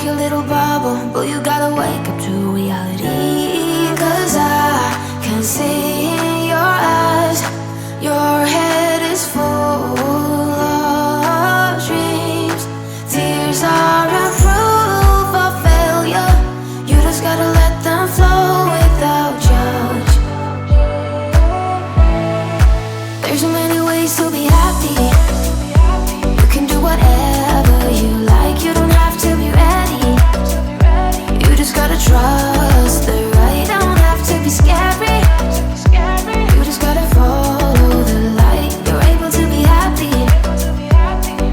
your little bubble, but you gotta wake up to reality. 'Cause I can see in your eyes, your head is full of dreams. Tears are a proof of failure. You just gotta let them flow without judge. There's so many ways to be happy. You can do whatever you like. You don't have to be ready. You just gotta trust the right. Don't have to be scary. You just gotta follow the light. You're able to be happy.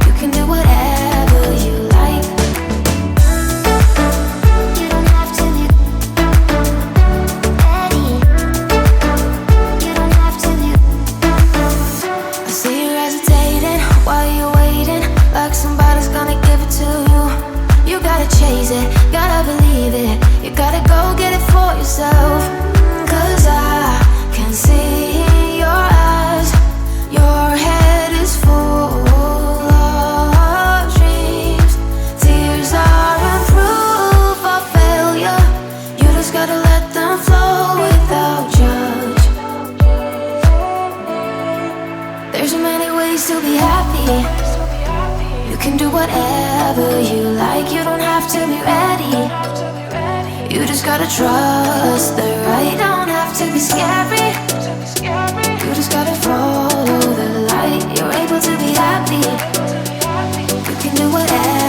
You can do whatever you like. You don't have to be ready. You don't have to be. I see you hesitating while you're waiting, like somebody's gonna give it to you. You gotta chase it, gotta believe it. You gotta go get it for yourself. 'Cause I can see in your eyes, your head is full of dreams. Tears are a proof of failure. You just gotta let them flow without judge. There's so many ways to be happy. You can do whatever you like. You don't have to be ready. You just gotta trust the right. Don't have to be scary. You just gotta follow the light. You're able to be happy. You can do whatever